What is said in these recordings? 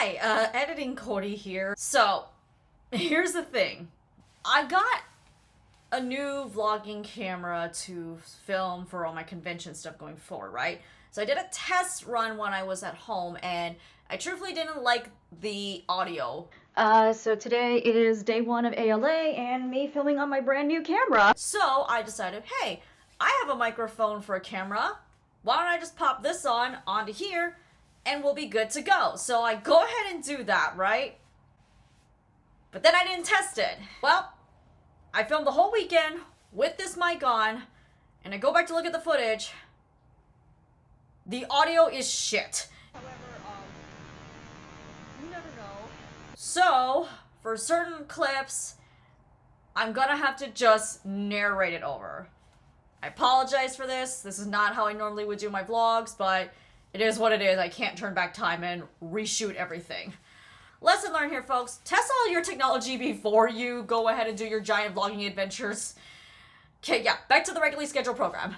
Hi, editing Cody here. So, here's the thing. I got a new vlogging camera to film for all my convention stuff going forward, right? So I did a test run when I was at home, and I truthfully didn't like the audio. So today is day one of ALA and me filming on my brand new camera. So I decided, hey, I have a microphone for a camera. Why don't I just pop this onto here, and we'll be good to go. So I go ahead and do that, right? But then I didn't test it. Well, I filmed the whole weekend with this mic on, and I go back to look at the footage. The audio is shit. However, you never know. So, for certain clips, I'm gonna have to just narrate it over. I apologize for this. This is not how I normally would do my vlogs, but it is what it is. I can't turn back time and reshoot everything. Lesson learned here, folks. Test all your technology before you go ahead and do your giant vlogging adventures. Okay, yeah, back to the regularly scheduled program.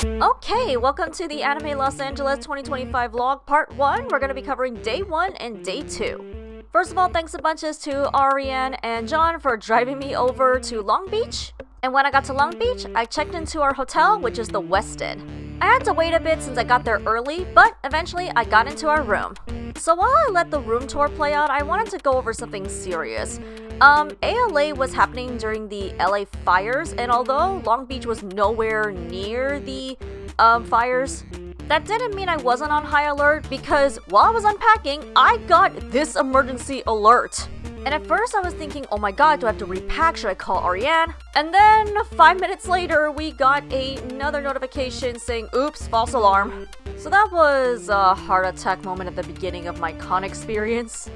Okay, welcome to the Anime Los Angeles 2025 vlog part 1. We're going to be covering day 1 and day 2. First of all, thanks a bunches to Ariane and John for driving me over to Long Beach. And when I got to Long Beach, I checked into our hotel, which is the Westin. I had to wait a bit since I got there early, but eventually I got into our room. So while I let the room tour play out, I wanted to go over something serious. ALA was happening during the LA fires, and although Long Beach was nowhere near the fires, that didn't mean I wasn't on high alert, because while I was unpacking, I got this emergency alert. And at first I was thinking, oh my god, do I have to repack? Should I call Ariane? And then 5 minutes later, we got another notification saying, oops, false alarm. So that was a heart attack moment at the beginning of my con experience.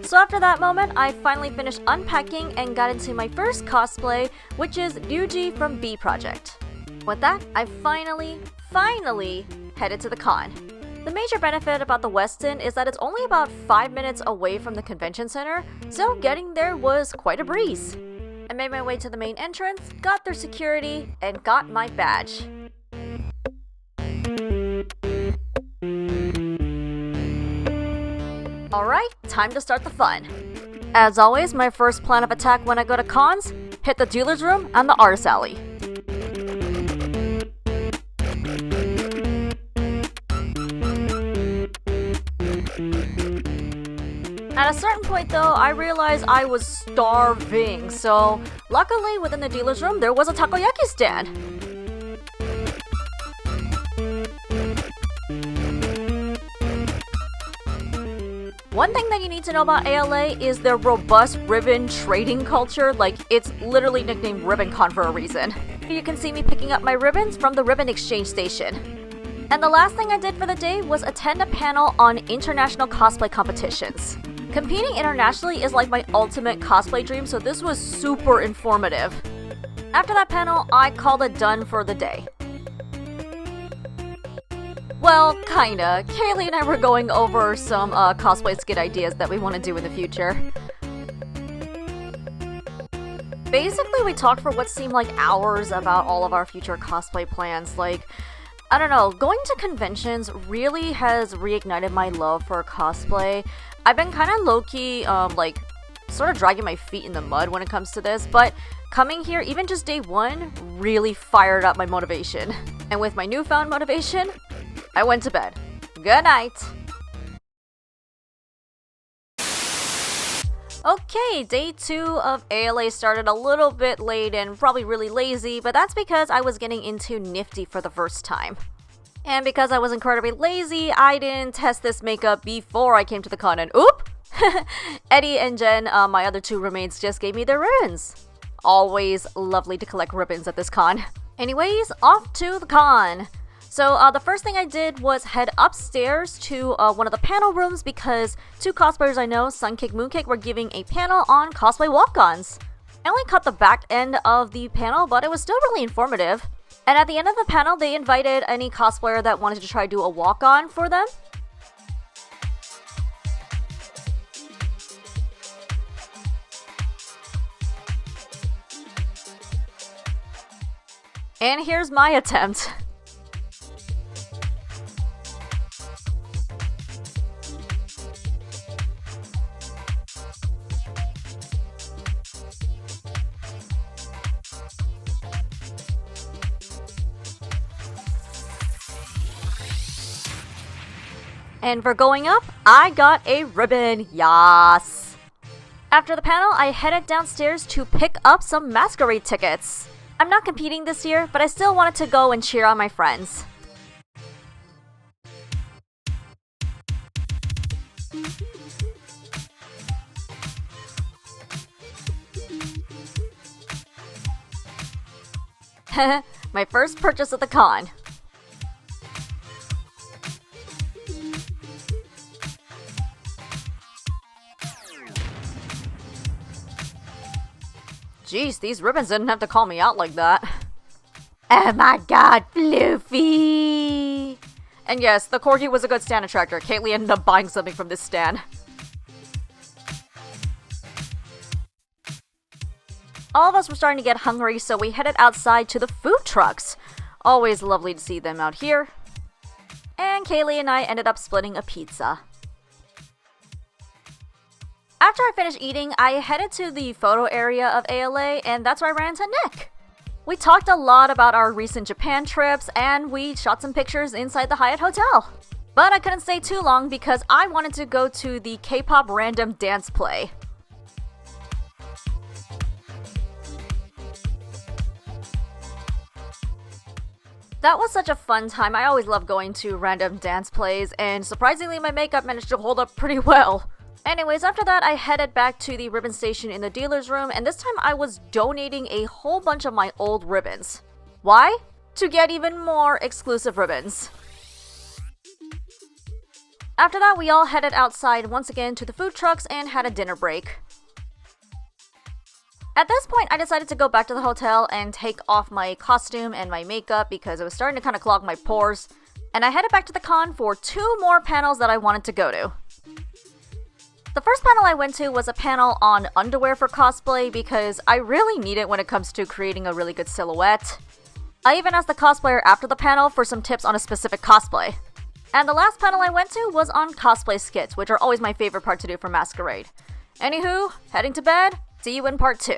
So after that moment, I finally finished unpacking and got into my first cosplay, which is Ryuji from B Project. With that, I finally headed to the con. The major benefit about the Westin is that it's only about 5 minutes away from the convention center, so getting there was quite a breeze. I made my way to the main entrance, got through security, and got my badge. Alright, time to start the fun. As always, my first plan of attack when I go to cons, hit the dealer's room and the artist alley. At a certain point though, I realized I was starving, so luckily within the dealer's room there was a takoyaki stand. One thing that you need to know about ALA is their robust ribbon trading culture. Like, it's literally nicknamed RibbonCon for a reason. You can see me picking up my ribbons from the ribbon exchange station. And the last thing I did for the day was attend a panel on international cosplay competitions. Competing internationally is like my ultimate cosplay dream, so this was super informative. After that panel, I called it done for the day. Well, kinda. Kaylee and I were going over some cosplay skit ideas that we want to do in the future. Basically, we talked for what seemed like hours about all of our future cosplay plans. Like, I don't know, going to conventions really has reignited my love for cosplay. I've been kind of low-key, sort of dragging my feet in the mud when it comes to this, but coming here, even just day 1, really fired up my motivation. And with my newfound motivation, I went to bed. Good night! Okay, day 2 of ALA started a little bit late and probably really lazy, but that's because I was getting into Nifty for the first time. And because I was incredibly lazy, I didn't test this makeup before I came to the con, and oop! Eddie and Jen, my other 2 roommates, just gave me their ribbons. Always lovely to collect ribbons at this con. Anyways, off to the con! So the first thing I did was head upstairs to one of the panel rooms because 2 cosplayers I know, Sunkick Mooncake, were giving a panel on cosplay walk-ons. I only caught the back end of the panel, but it was still really informative. And at the end of the panel, they invited any cosplayer that wanted to try to do a walk-on for them. And here's my attempt. And for going up, I got a ribbon, yas! After the panel, I headed downstairs to pick up some masquerade tickets. I'm not competing this year, but I still wanted to go and cheer on my friends. My first purchase at the con. Jeez, these ribbons didn't have to call me out like that. Oh my god, Floofy! And yes, the corgi was a good stand attractor. Kaylee ended up buying something from this stand. All of us were starting to get hungry, so we headed outside to the food trucks. Always lovely to see them out here. And Kaylee and I ended up splitting a pizza. After I finished eating, I headed to the photo area of ALA, and that's where I ran into Nick. We talked a lot about our recent Japan trips, and we shot some pictures inside the Hyatt Hotel. But I couldn't stay too long because I wanted to go to the K-pop random dance play. That was such a fun time. I always love going to random dance plays, and surprisingly my makeup managed to hold up pretty well. Anyways, after that I headed back to the ribbon station in the dealer's room, and this time I was donating a whole bunch of my old ribbons. Why? To get even more exclusive ribbons. After that, we all headed outside once again to the food trucks and had a dinner break. At this point, I decided to go back to the hotel and take off my costume and my makeup because it was starting to kind of clog my pores, and I headed back to the con for 2 more panels that I wanted to go to. The first panel I went to was a panel on underwear for cosplay because I really need it when it comes to creating a really good silhouette. I even asked the cosplayer after the panel for some tips on a specific cosplay. And the last panel I went to was on cosplay skits, which are always my favorite part to do for Masquerade. Anywho, heading to bed. See you in part 2.